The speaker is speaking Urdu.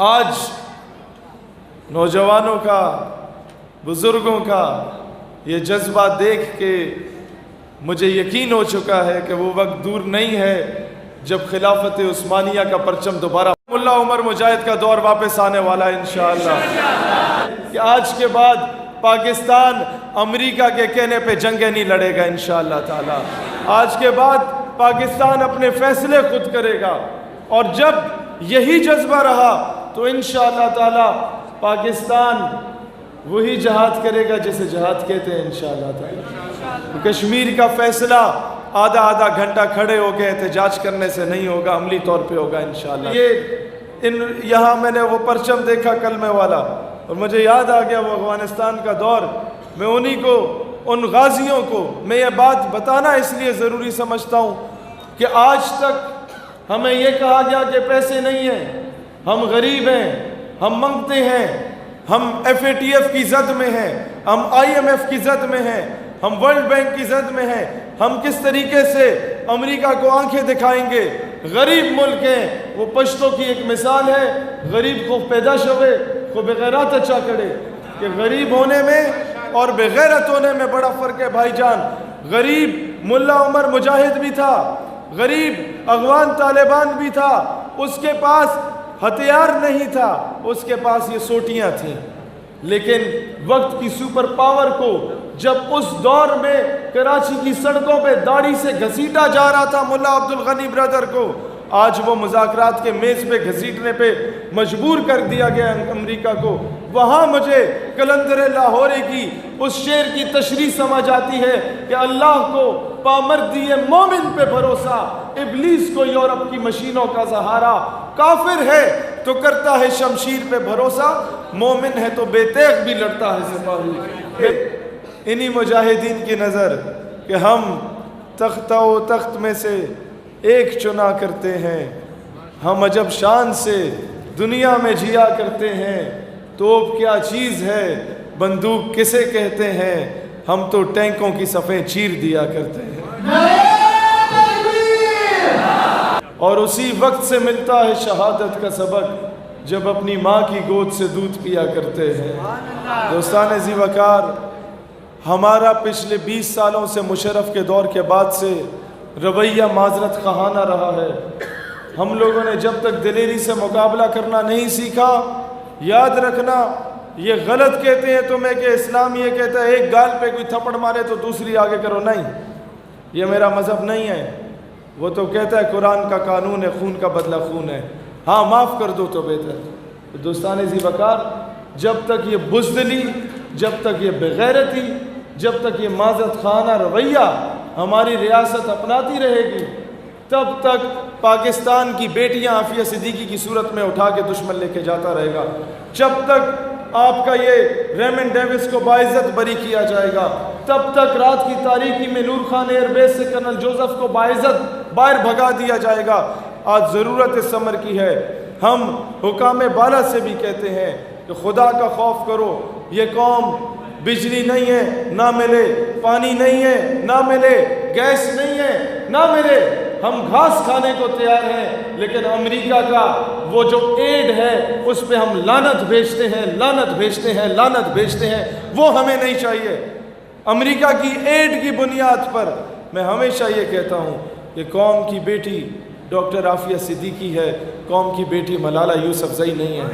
آج نوجوانوں کا، بزرگوں کا یہ جذبہ دیکھ کے مجھے یقین ہو چکا ہے کہ وہ وقت دور نہیں ہے جب خلافت عثمانیہ کا پرچم دوبارہ ملا عمر مجاہد کا دور واپس آنے والا ہے انشاءاللہ، کہ آج کے بعد پاکستان امریکہ کے کہنے پہ جنگیں نہیں لڑے گا انشاءاللہ تعالی۔ آج کے بعد پاکستان اپنے فیصلے خود کرے گا، اور جب یہی جذبہ رہا تو انشاءاللہ تعالی پاکستان وہی جہاد کرے گا جسے جہاد کہتے ہیں انشاءاللہ تعالی۔ کشمیر کا فیصلہ آدھا گھنٹہ کھڑے ہو کے احتجاج کرنے سے نہیں ہوگا، عملی طور پہ ہوگا انشاءاللہ۔ یہاں میں نے وہ پرچم دیکھا کلمے والا، اور مجھے یاد آ گیا وہ افغانستان کا دور۔ میں انہی کو، ان غازیوں کو میں یہ بات بتانا اس لیے ضروری سمجھتا ہوں کہ آج تک ہمیں یہ کہا گیا کہ پیسے نہیں ہیں، ہم غریب ہیں، ہم منگتے ہیں، ہم FATF کی زد میں ہیں، ہم IMF کی زد میں ہیں، ہم ورلڈ بینک کی زد میں ہیں، ہم کس طریقے سے امریکہ کو آنکھیں دکھائیں گے۔ غریب ملک ہیں، وہ پشتوں کی ایک مثال ہے، غریب کو پیدا شوے کو بغیرات اچھا کرے، کہ غریب ہونے میں اور بغیرت ہونے میں بڑا فرق ہے بھائی جان۔ غریب ملا عمر مجاہد بھی تھا، غریب افغان طالبان بھی تھا، اس کے پاس ہتھیار نہیں تھا، اس کے پاس یہ سوٹیاں تھیں، لیکن وقت کی سپر پاور کو جب اس دور میں کراچی کی سڑکوں پہ داڑھی سے گھسیٹا جا رہا تھا ملا عبدالغنی برادر کو، آج وہ مذاکرات کے میز پہ گھسیٹنے پہ مجبور کر دیا گیا امریکہ کو۔ وہاں مجھے قلندر لاہوری کی اس شعر کی تشریح سمجھ آتی ہے کہ اللہ کو پامردی مومن پہ بھروسہ، ابلیس کو یورپ کی مشینوں کا سہارا، کافر ہے تو کرتا ہے شمشیر پہ بھروسہ، مومن ہے تو بے تیغ بھی لڑتا ہے سپاہی۔ انہی مجاہدین کی نظر کہ ہم تختہ و تخت میں سے ایک چنا کرتے ہیں، ہم عجب شان سے دنیا میں جیا کرتے ہیں، توپ کیا چیز ہے، بندوق کسے کہتے ہیں، ہم تو ٹینکوں کی صفیں چیر دیا کرتے ہیں۔ اور اسی وقت سے ملتا ہے شہادت کا سبق جب اپنی ماں کی گود سے دودھ پیا کرتے ہیں۔ دوستان ذی وقار، ہمارا پچھلے 20 سالوں سے مشرف کے دور کے بعد سے رویہ معذرت خواہانہ رہا ہے۔ ہم لوگوں نے جب تک دلیری سے مقابلہ کرنا نہیں سیکھا، یاد رکھنا یہ غلط کہتے ہیں تمہیں کہ اسلام یہ کہتا ہے ایک گال پہ کوئی تھپڑ مارے تو دوسری آگے کرو، نہیں، یہ میرا مذہب نہیں ہے۔ وہ تو کہتا ہے قرآن کا قانون ہے، خون کا بدلہ خون ہے، ہاں معاف کر دو تو بہتر۔ دوستان ذی وقار، جب تک یہ بزدلی، جب تک یہ بغیرتی، جب تک یہ معذرت خواہانہ رویہ ہماری ریاست اپناتی رہے گی، تب تک پاکستان کی بیٹیاں عافیہ صدیقی کی صورت میں اٹھا کے دشمن لے کے جاتا رہے گا، جب تک آپ کا یہ ریمنڈ ڈیوس کو باعزت بری کیا جائے گا، تب تک رات کی تاریکی میں نور خان ایئر بیس سے کرنل جوزف کو باعزت باہر بھگا دیا جائے گا۔ آج ضرورت اس امر کی ہے، ہم حکام بالا سے بھی کہتے ہیں کہ خدا کا خوف کرو، یہ قوم بجلی نہیں ہے نہ ملے، پانی نہیں ہے نہ ملے، گیس نہیں ہے نہ ملے، ہم گھاس کھانے کو تیار ہیں، لیکن امریکہ کا وہ جو ایڈ ہے اس پہ ہم لعنت بھیجتے ہیں، لعنت بھیجتے ہیں، لعنت بھیجتے ہیں، وہ ہمیں نہیں چاہیے۔ امریکہ کی ایڈ کی بنیاد پر میں ہمیشہ یہ کہتا ہوں کہ قوم کی بیٹی ڈاکٹر عافیہ صدیقی ہے، قوم کی بیٹی ملالہ یوسفزئی نہیں ہے۔